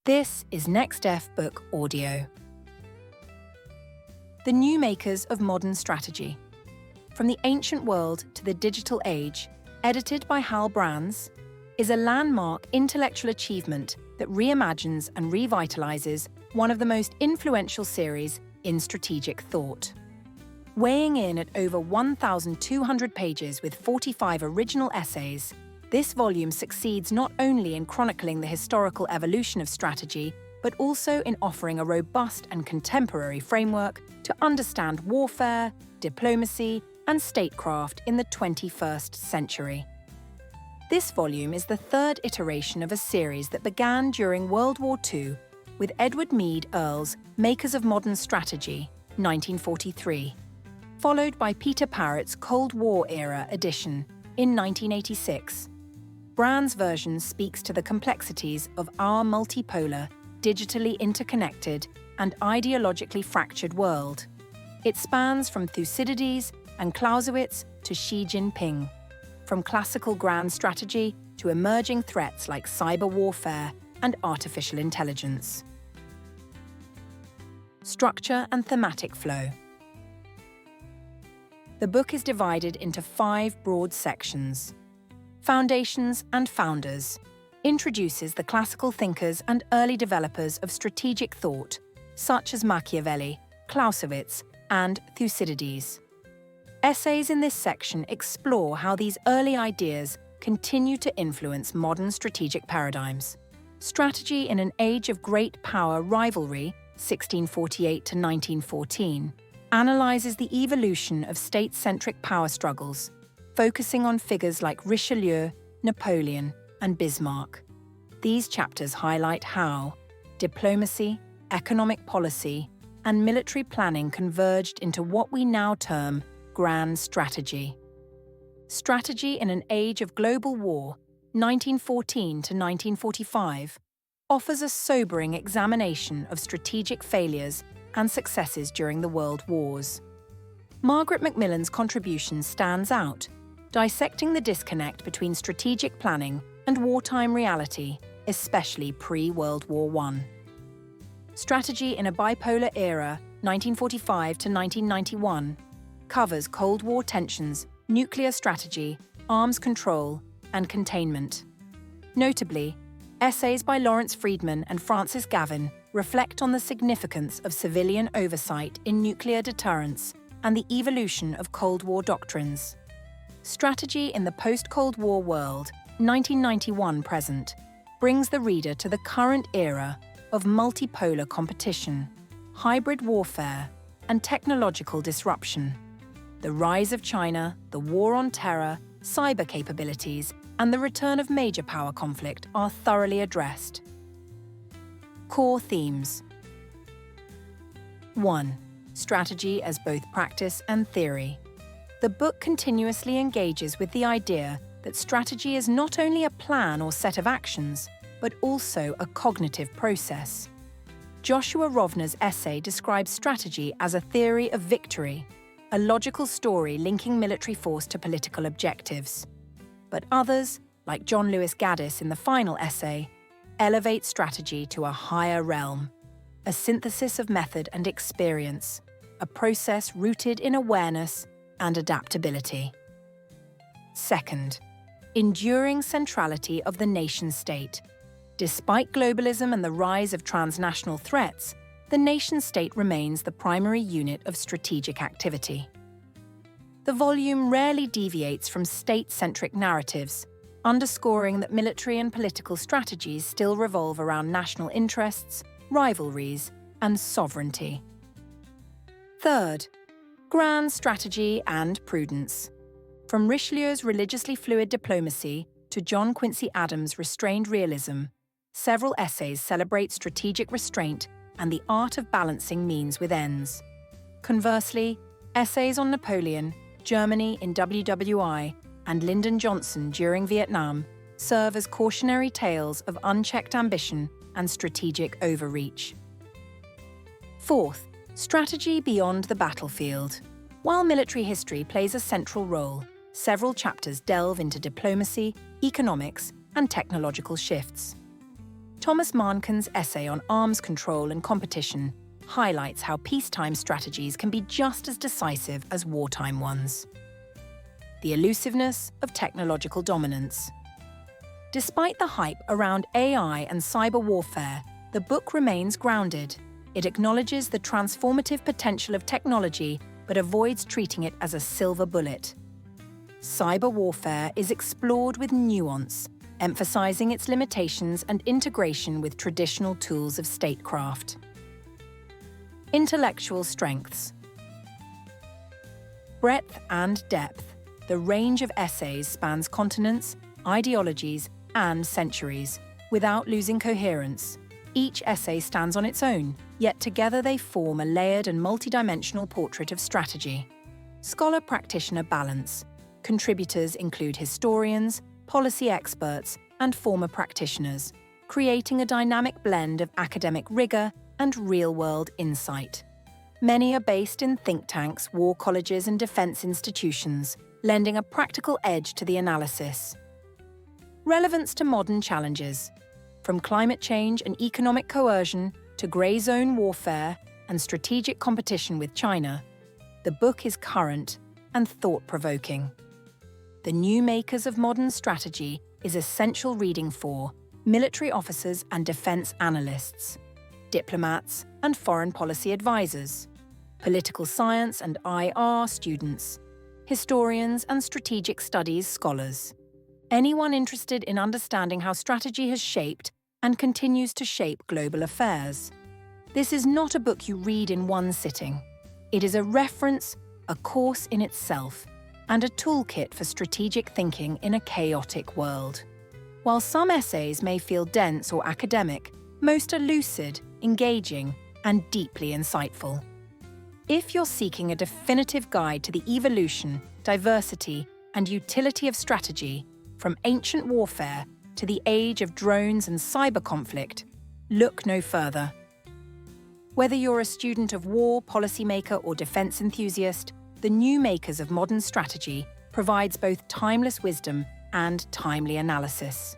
This is NexDef Book Audio. The New Makers of Modern Strategy. From the Ancient World to the Digital Age, edited by Hal Brands, is a landmark intellectual achievement that reimagines and revitalizes one of the most influential series in strategic thought. Weighing in at over 1,200 pages with 45 original essays, this volume succeeds not only in chronicling the historical evolution of strategy, but also in offering a robust and contemporary framework to understand warfare, diplomacy, and statecraft in the 21st century. This volume is the third iteration of a series that began during World War II with Edward Mead Earl's Makers of Modern Strategy, 1943, followed by Peter Parrott's Cold War-era edition in 1986. Brands' version speaks to the complexities of our multipolar, digitally interconnected, and ideologically fractured world. It spans from Thucydides and Clausewitz to Xi Jinping, from classical grand strategy to emerging threats like cyber warfare and artificial intelligence. Structure and thematic flow. The book is divided into 5 broad sections. Foundations and Founders introduces the classical thinkers and early developers of strategic thought, such as Machiavelli, Clausewitz, and Thucydides. Essays in this section explore how these early ideas continue to influence modern strategic paradigms. Strategy in an Age of Great Power Rivalry, 1648 to 1914, analyzes the evolution of state-centric power struggles, focusing on figures like Richelieu, Napoleon, and Bismarck. These chapters highlight how diplomacy, economic policy, and military planning converged into what we now term grand strategy. Strategy in an Age of Global War, 1914 to 1945, offers a sobering examination of strategic failures and successes during the World Wars. Margaret Macmillan's contribution stands out, dissecting the disconnect between strategic planning and wartime reality, especially pre-World War I. Strategy in a Bipolar Era, 1945 to 1991, covers Cold War tensions, nuclear strategy, arms control, and containment. Notably, essays by Lawrence Freedman and Francis Gavin reflect on the significance of civilian oversight in nuclear deterrence and the evolution of Cold War doctrines. Strategy in the Post-Cold War World, 1991 present, brings the reader to the current era of multipolar competition, hybrid warfare, and technological disruption. The rise of China, the war on terror, cyber capabilities, and the return of major power conflict are thoroughly addressed. Core themes. 1. Strategy as both practice and theory. The book continuously engages with the idea that strategy is not only a plan or set of actions, but also a cognitive process. Joshua Rovner's essay describes strategy as a theory of victory, a logical story linking military force to political objectives. But others, like John Lewis Gaddis in the final essay, elevate strategy to a higher realm, a synthesis of method and experience, a process rooted in awareness and adaptability. Second, enduring centrality of the nation-state. Despite globalism and the rise of transnational threats, the nation-state remains the primary unit of strategic activity. The volume rarely deviates from state-centric narratives, underscoring that military and political strategies still revolve around national interests, rivalries, and sovereignty. Third, grand strategy and prudence. From Richelieu's religiously fluid diplomacy to John Quincy Adams' restrained realism, several essays celebrate strategic restraint and the art of balancing means with ends. Conversely, essays on Napoleon, Germany in WWII, and Lyndon Johnson during Vietnam serve as cautionary tales of unchecked ambition and strategic overreach. Fourth, strategy beyond the battlefield. While military history plays a central role, several chapters delve into diplomacy, economics, and technological shifts. Thomas Mahnken's essay on arms control and competition highlights how peacetime strategies can be just as decisive as wartime ones. The elusiveness of technological dominance. Despite the hype around AI and cyber warfare, the book remains grounded. It acknowledges the transformative potential of technology but avoids treating it as a silver bullet. Cyber warfare is explored with nuance, emphasizing its limitations and integration with traditional tools of statecraft. Intellectual strengths. Breadth and depth. The range of essays spans continents, ideologies, and centuries, without losing coherence. Each essay stands on its own, yet together they form a layered and multidimensional portrait of strategy. Scholar-practitioner balance. Contributors include historians, policy experts, and former practitioners, creating a dynamic blend of academic rigor and real-world insight. Many are based in think tanks, war colleges, and defense institutions, lending a practical edge to the analysis. Relevance to modern challenges. From climate change and economic coercion to grey zone warfare and strategic competition with China, the book is current and thought-provoking. The New Makers of Modern Strategy is essential reading for military officers and defense analysts, diplomats and foreign policy advisors, political science and IR students, historians and strategic studies scholars. Anyone interested in understanding how strategy has shaped and continues to shape global affairs. This is not a book you read in one sitting. It is a reference, a course in itself, and a toolkit for strategic thinking in a chaotic world. While some essays may feel dense or academic, most are lucid, engaging, and deeply insightful. If you're seeking a definitive guide to the evolution, diversity, and utility of strategy, from ancient warfare to the age of drones and cyber conflict, look no further. Whether you're a student of war, policymaker, or defense enthusiast, the New Makers of Modern Strategy provides both timeless wisdom and timely analysis.